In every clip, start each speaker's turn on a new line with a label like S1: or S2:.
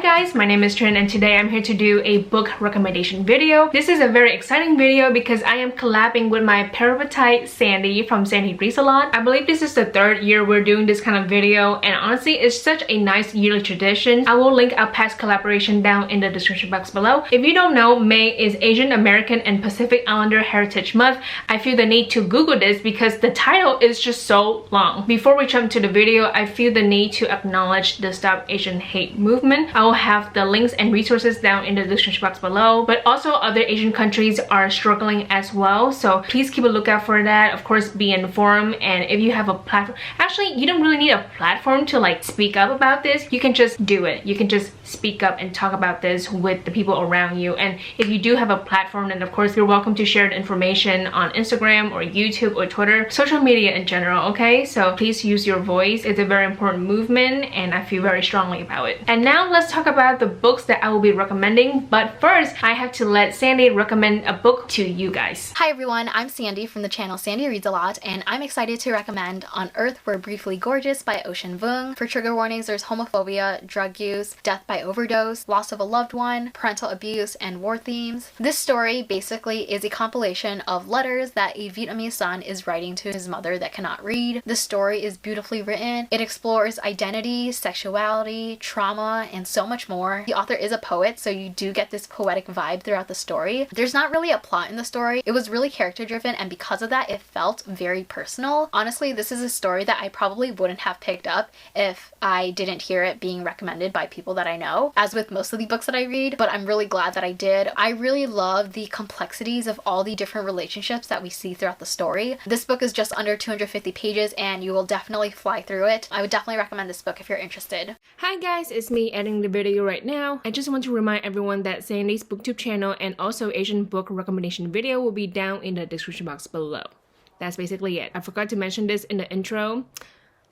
S1: guys, my name is Trinh and today I'm here to do a book recommendation video. This is a very exciting video because I am collabing with my parabatite Sandy from SandyReadsALot. I believe this is the third year we're doing this kind of video, and honestly it's such a nice yearly tradition. I will link our past collaboration down in the description box below. If you don't know, May is Asian American and Pacific Islander Heritage Month. I feel the need to Google this because the title is just so long. Before we jump to the video, I feel the need to acknowledge the Stop Asian Hate movement. I will have the links and resources down in the description box below, but also other Asian countries are struggling as well, so please keep a lookout for that. Of course, be informed, and if you have a platform, actually you don't really need a platform to like speak up about this. You can just do it. You can just speak up and talk about this with the people around you. And if you do have a platform, then of course you're welcome to share the information on Instagram or YouTube or Twitter, social media in general. Okay, so please use your voice. It's a very important movement and I feel very strongly about it. And now let's talk about the books that I will be recommending, but first I have to let Sandy recommend a book to you guys.
S2: Hi everyone, I'm Sandy from the channel Sandy Reads a Lot, and I'm excited to recommend On Earth We're Briefly Gorgeous by Ocean Vuong. For trigger warnings, there's homophobia, drug use, death by overdose, loss of a loved one, parental abuse, and war themes. This story basically is a compilation of letters that a Vietnamese son is writing to his mother that cannot read. The story is beautifully written. It explores identity, sexuality, trauma, and so much more. The author is a poet, so you do get this poetic vibe throughout the story. There's not really a plot in the story. It was really character driven, and because of that it felt very personal. Honestly, this is a story that I probably wouldn't have picked up if I didn't hear it being recommended by people that I know, as with most of the books that I read, but I'm really glad that I did. I really love the complexities of all the different relationships that we see throughout the story. This book is just under 250 pages and you will definitely fly through it. I would definitely recommend this book if you're interested.
S1: Hi guys, it's me editing the video right now. I just want to remind everyone that Sandy's booktube channel and also Asian book recommendation video will be down in the description box below. That's basically it. I forgot to mention this in the intro,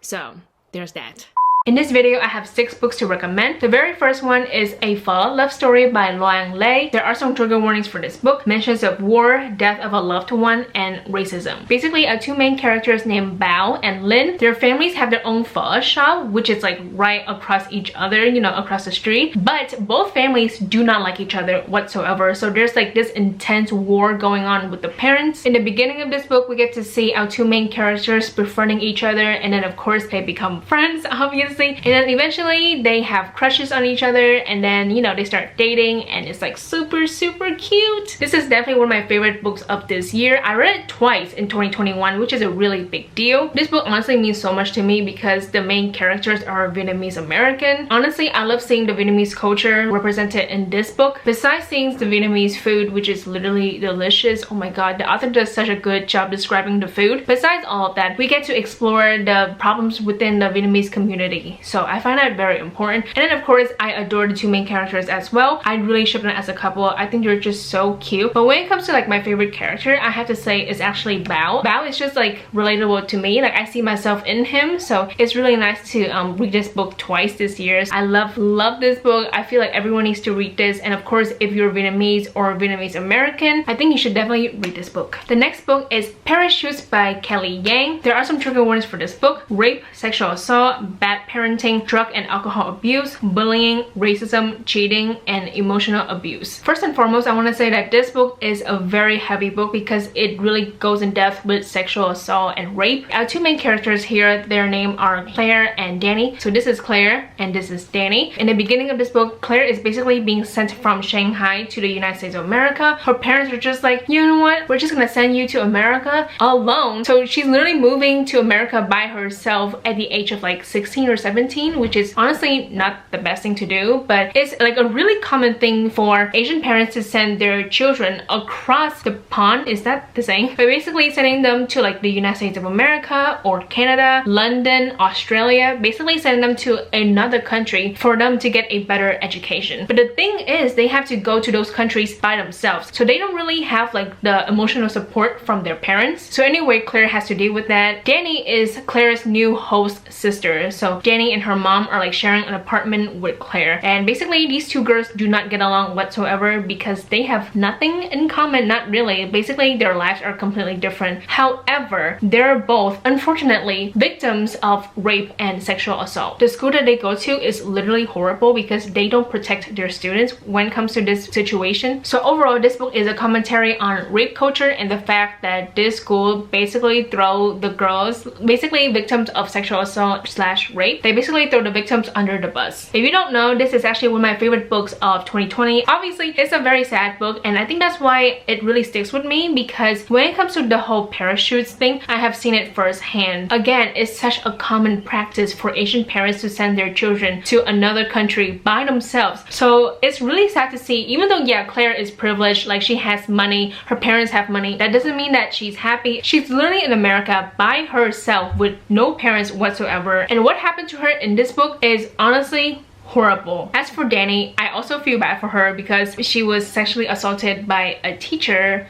S1: so there's that. In this video, I have 6 books to recommend. The very first one is A Pho Love Story by Loang Lei. There are some trigger warnings for this book. Mentions of war, death of a loved one, and racism. Basically, our two main characters named Bao and Lin, their families have their own pho shop, which is like right across each other, you know, across the street. But both families do not like each other whatsoever. So there's like this intense war going on with the parents. In the beginning of this book, we get to see our two main characters befriending each other, and then of course they become friends, obviously. And then eventually they have crushes on each other, and then, you know, they start dating, and it's like super cute. This is definitely one of my favorite books of this year. I read it twice in 2021, which is a really big deal. This book honestly means so much to me because the main characters are Vietnamese American. Honestly, I love seeing the Vietnamese culture represented in this book. Besides seeing the Vietnamese food, which is literally delicious, oh my god, the author does such a good job describing the food. Besides all of that, we get to explore the problems within the Vietnamese community. So I find that very important. And then of course I adore the two main characters as well. I really ship them as a couple. I think they're just so cute. But when it comes to like my favorite character, I have to say it's actually Bao. Bao is just like relatable to me. Like I see myself in him, so it's really nice to read this book twice this year. I love this book. I feel like everyone needs to read this, and of course if you're Vietnamese or Vietnamese American, I think you should definitely read this book. The next book is Parachutes by Kelly Yang. There are some trigger warnings for this book: rape, sexual assault, bad parenting, drug and alcohol abuse, bullying, racism, cheating, and emotional abuse. First and foremost, I want to say that this book is a very heavy book because it really goes in depth with sexual assault and rape. Our two main characters here, their name are Claire and Danny. So this is Claire and this is Danny. In the beginning of this book, Claire is basically being sent from Shanghai to the United States of America. Her parents are just like, you know what, we're just gonna send you to America alone. So she's literally moving to America by herself at the age of like 16 or 17, which is honestly not the best thing to do, but it's like a really common thing for Asian parents to send their children across the pond. Is that the saying? But basically sending them to like the United States of America or Canada, London, Australia, basically sending them to another country for them to get a better education. But the thing is, they have to go to those countries by themselves, so they don't really have like the emotional support from their parents. So anyway, Claire has to deal with that. Danny is Claire's new host sister, so Danny and her mom are like sharing an apartment with Claire, and basically these two girls do not get along whatsoever because they have nothing in common. Not really. Basically their lives are completely different. However, they're both unfortunately victims of rape and sexual assault. The school that they go to is literally horrible because they don't protect their students when it comes to this situation. So overall, this book is a commentary on rape culture and the fact that this school basically throw the girls, basically victims of sexual assault slash rape, they basically throw the victims under the bus. If you don't know, this is actually one of my favorite books of 2020. Obviously it's a very sad book, and I think that's why it really sticks with me, because when it comes to the whole parachutes thing, I have seen it firsthand. Again, it's such a common practice for Asian parents to send their children to another country by themselves. So it's really sad to see, even though yeah, Claire is privileged, like she has money, her parents have money, that doesn't mean that she's happy. She's literally in America by herself with no parents whatsoever, and what happened to her in this book is honestly horrible. As for Danny, I also feel bad for her because she was sexually assaulted by a teacher.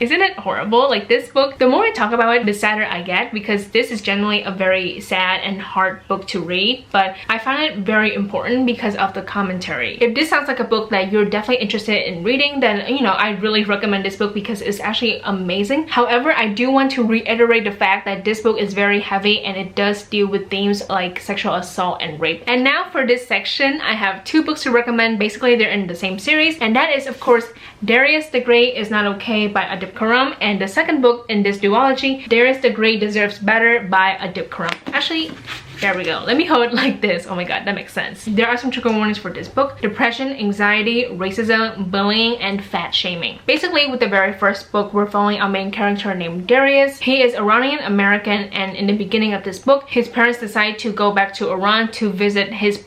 S1: Isn't it horrible? Like, this book, the more I talk about it, the sadder I get, because this is generally a very sad and hard book to read, but I find it very important because of the commentary. If this sounds like a book that you're definitely interested in reading, then you know, I really recommend this book because it's actually amazing. However, I do want to reiterate the fact that this book is very heavy and it does deal with themes like sexual assault and rape. And now for this section, I have two books to recommend. Basically they're in the same series, and that is of course Darius the Grey is Not Okay by Adib, and the second book in this duology, Darius the Grey Deserves Better by Adib. Actually, there we go. Let me hold it like this. Oh my god, that makes sense. There are some trigger warnings for this book: depression, anxiety, racism, bullying, and fat shaming. Basically, with the very first book, we're following our main character named Darius. He is Iranian American, and in the beginning of this book, his parents decide to go back to Iran to visit his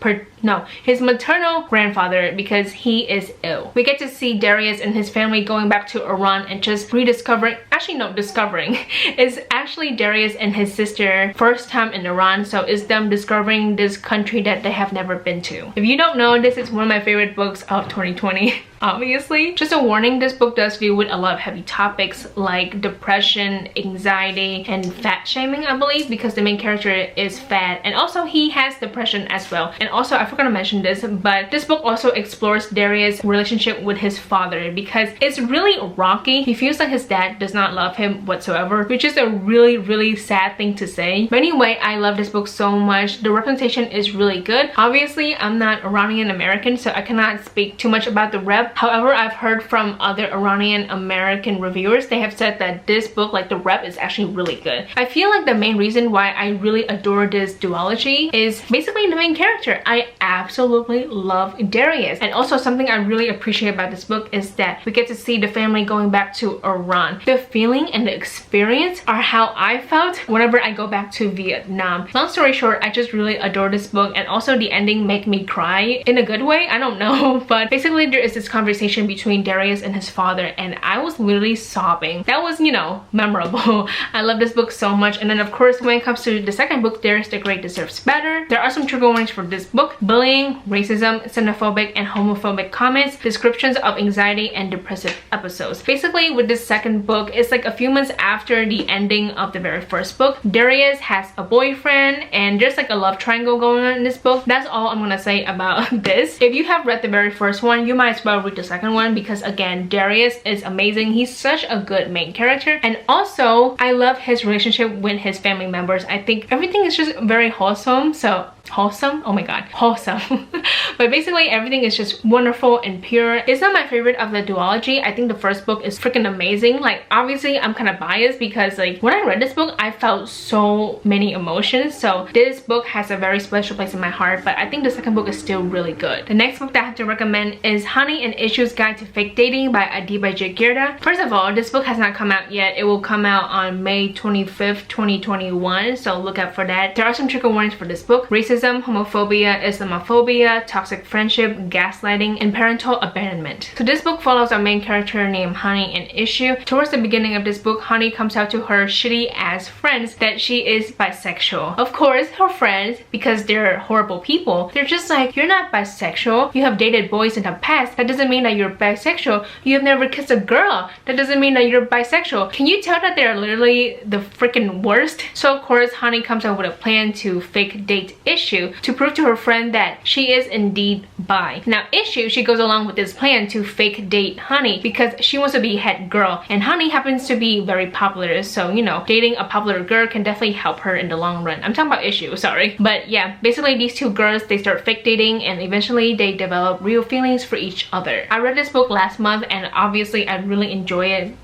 S1: maternal grandfather because he is ill. We get to see Darius and his family going back to Iran and just rediscovering, discovering is actually Darius and his sister first time in Iran, so it's them discovering this country that they have never been to. If you don't know, this is one of my favorite books of 2020. Obviously, just a warning, this book does deal with a lot of heavy topics like depression, anxiety, and fat shaming, I believe, because the main character is fat, and also he has depression as well. And also, I forgot to mention this, but this book also explores Darius' relationship with his father because it's really rocky. He feels like his dad does not love him whatsoever, which is a really sad thing to say. But anyway, I love this book so much. The representation is really good. Obviously, I'm not Iranian American, so I cannot speak too much about the rep. However, I've heard from other Iranian American reviewers, they have said that this book, like the rep, is actually really good. I feel like the main reason why I really adore this duology is basically the main character. I absolutely love Darius. And also something I really appreciate about this book is that we get to see the family going back to Iran. The feeling and the experience are how I felt whenever I go back to Vietnam. Long story short, I just really adore this book, and also the ending make me cry in a good way. I don't know, but basically there is this conversation between Darius and his father, and I was literally sobbing. That was, you know, memorable. I love this book so much. And then of course, when it comes to the second book, Darius the Great Deserves Better, there are some trigger warnings for this book: bullying, racism, xenophobic, and homophobic comments, descriptions of anxiety and depressive episodes. Basically, with this second book, it's like a few months after the ending of the very first book. Darius has a boyfriend, and there's like a love triangle going on in this book. That's all I'm gonna say about this. If you have read the very first one, you might as well read the second one because again, Darius is amazing. He's such a good main character, and also I love his relationship with his family members. I think everything is just very wholesome. Wholesome? Oh my god, wholesome. But basically everything is just wonderful and pure. It's not my favorite of the duology. I think the first book is freaking amazing. Like, obviously I'm kind of biased because like when I read this book, I felt so many emotions, so this book has a very special place in my heart. But I think the second book is still really good. The next book that I have to recommend is Hani and Ishu's Guide to Fake Dating by Adiba Jaigirdar. First of all, this book has not come out yet. It will come out on May 25th, 2021, so look out for that. There are some trigger warnings for this book: racism, racism, homophobia, Islamophobia, toxic friendship, gaslighting, and parental abandonment. So this book follows our main character named Hani and Ishu. Towards the beginning of this book, Hani comes out to her shitty ass friends that she is bisexual. Of course, her friends, because they're horrible people, they're just like, you're not bisexual. You have dated boys in the past. That doesn't mean that you're bisexual. You have never kissed a girl. That doesn't mean that you're bisexual. Can you tell that they're literally the freaking worst? So of course, Hani comes up with a plan to fake date Ishu to prove to her friend that she is indeed bi. Now Ishu, she goes along with this plan to fake date Hani because she wants to be head girl, and Hani happens to be very popular, so you know, dating a popular girl can definitely help her in the long run. I'm talking about Ishu, sorry. But yeah, basically these two girls, they start fake dating and eventually they develop real feelings for each other. I read this book last month and obviously I really enjoy it.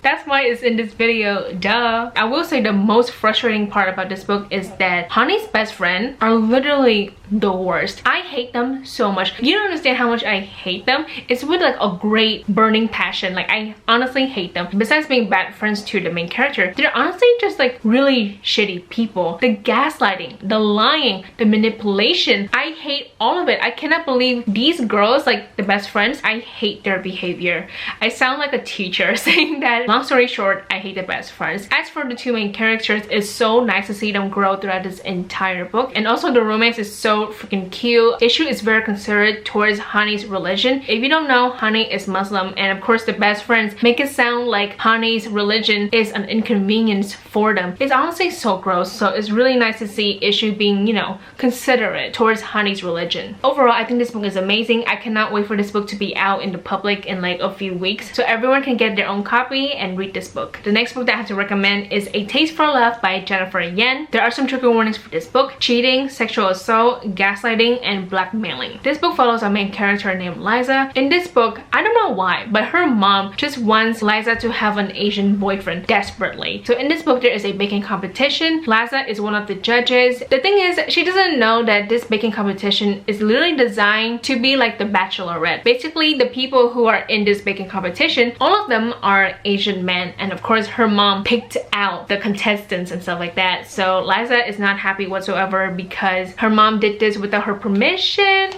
S1: That's why it's in this video, duh. I will say the most frustrating part about this book is that Hani's best friend are literally the worst. I hate them so much. You don't understand how much I hate them. It's with like a great burning passion. Like I honestly hate them. Besides being bad friends to the main character, they're honestly just like really shitty people. The gaslighting, the lying, the manipulation, I hate all of it. I cannot believe these girls, like the best friends, I hate their behavior. I sound like a teacher saying that. Long story short, I hate the best friends. As for the two main characters, it's so nice to see them grow throughout this entire book, and also the romance is so freaking cute. Ishu is very considerate towards Hani's religion. If you don't know, Hani is Muslim, and of course the best friends make it sound like Hani's religion is an inconvenience for them. It's honestly so gross, so it's really nice to see Ishu being, you know, considerate towards Hani's religion. Overall, I think this book is amazing. I cannot wait for this book to be out in the public in like a few weeks so everyone can get their own copy and read this book. The next book that I have to recommend is A Taste for Love by Jennifer Yen. There are some trigger warnings for this book: cheating, sexual assault, gaslighting, and blackmailing. This book follows a main character named Liza. In this book, I don't know why, but her mom just wants Liza to have an Asian boyfriend desperately. So in this book, there is a baking competition. Liza is one of the judges. The thing is, she doesn't know that this baking competition is literally designed to be like the Bachelorette. Basically, the people who are in this baking competition, all of them are Asian men, and of course her mom picked out the contestants and stuff like that. So Liza is not happy whatsoever because her mom did this without her permission.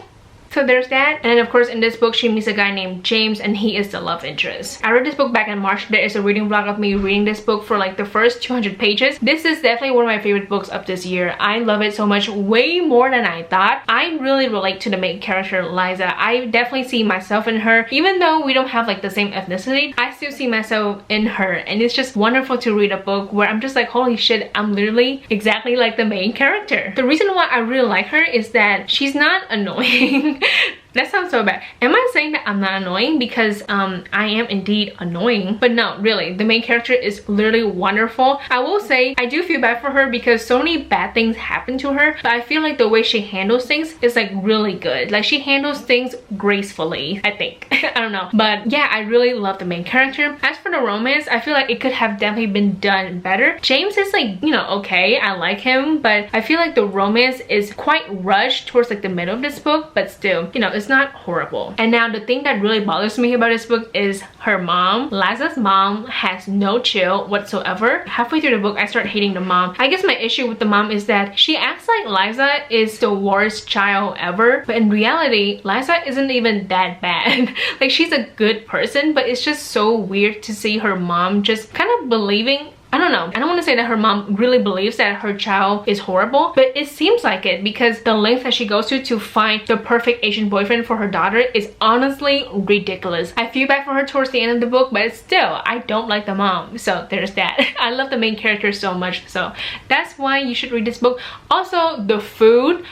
S1: So there's that. And then of course in this book she meets a guy named James, and he is the love interest. I read this book back in March. There is a reading vlog of me reading this book for like the first 200 pages. This is definitely one of my favorite books of this year. I love it so much, way more than I thought. I really relate to the main character Liza. I definitely see myself in her. Even though we don't have like the same ethnicity, I still see myself in her, and it's just wonderful to read a book where I'm just like, holy shit, I'm literally exactly like the main character. The reason why I really like her is that she's not annoying. That sounds so bad. Am I saying that I'm not annoying? Because I am indeed annoying. But no, really, the main character is literally wonderful. I will say I do feel bad for her because so many bad things happen to her, but I feel like the way she handles things is like really good. Like she handles things gracefully, I think. I don't know, but yeah, I really love the main character. As for the romance, I feel like it could have definitely been done better. James is like, you know, okay, I like him, but I feel like the romance is quite rushed towards like the middle of this book, but still, you know, it's not horrible. And now the thing that really bothers me about this book is her mom. Liza's mom has no chill whatsoever. Halfway through the book, I start hating the mom. I guess my issue with the mom is that she acts like Liza is the worst child ever, but in reality, Liza isn't even that bad. Like she's a good person, but it's just so weird to see her mom just kind of believing, I don't know. I don't want to say that her mom really believes that her child is horrible, but it seems like it because the length that she goes to find the perfect Asian boyfriend for her daughter is honestly ridiculous. I feel bad for her towards the end of the book, but still, I don't like the mom. So there's that. I love the main character so much, so that's why you should read this book. Also, the food,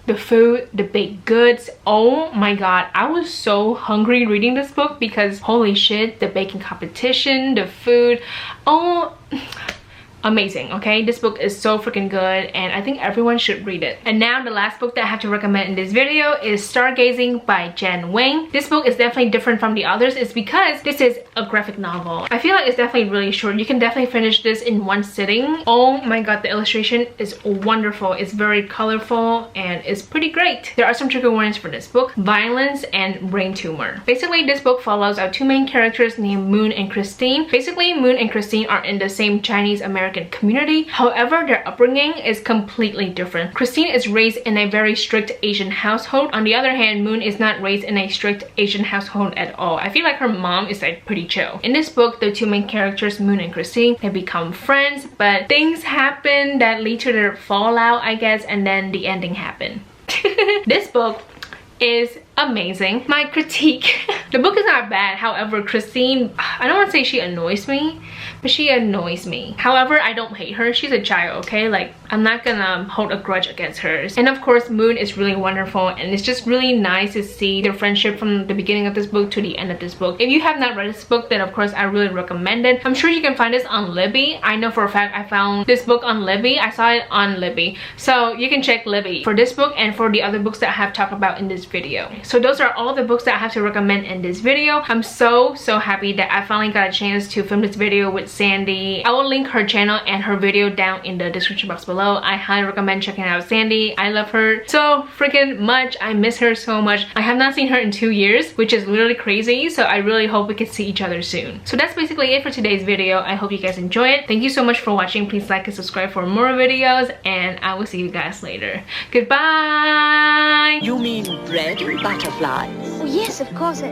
S1: the baked goods, oh my god, I was so hungry reading this book because holy shit, the baking competition, the food, oh, amazing. Okay, this book is so freaking good and I think everyone should read it. And now the last book that I have to recommend in this video is Stargazing by Jen Wang. This book is definitely different from the others. It's because this is a graphic novel. I feel like it's definitely really short. You can definitely finish this in one sitting. Oh my god, the illustration is wonderful. It's very colorful and it's pretty great. There are some trigger warnings for this book: violence and brain tumor. Basically, this book follows our two main characters named Moon and Christine. Basically, Moon and Christine are in the same Chinese American American community. However, their upbringing is completely different. Christine is raised in a very strict Asian household. On the other hand, Moon is not raised in a strict Asian household at all. I feel like her mom is like pretty chill. In this book, the two main characters, Moon and Christine, they become friends, but things happen that lead to their fallout, I guess, and then the ending happened. This book is amazing. My critique, the book is not bad. However, Christine, I don't want to say she annoys me, but she annoys me. However, I don't hate her. She's a child, okay? Like, I'm not gonna hold a grudge against hers. And of course, Moon is really wonderful, and it's just really nice to see their friendship from the beginning of this book to the end of this book. If you have not read this book, then of course I really recommend it. I'm sure you can find this on Libby. I know for a fact I found this book on Libby. I saw it on Libby. So you can check Libby for this book and for the other books that I have talked about in this video. So those are all the books that I have to recommend in this video. I'm so happy that I finally got a chance to film this video with Sandy. I will link her channel and her video down in the description box below. I highly recommend checking out Sandy. I love her so freaking much. I miss her so much. I have not seen her in 2 years, which is literally crazy. So I really hope we can see each other soon. So that's basically it for today's video. I hope you guys enjoy it. Thank you so much for watching. Please like and subscribe for more videos, and I will see you guys later. Goodbye.
S3: You mean bread and butterflies?
S4: Oh, yes, of course.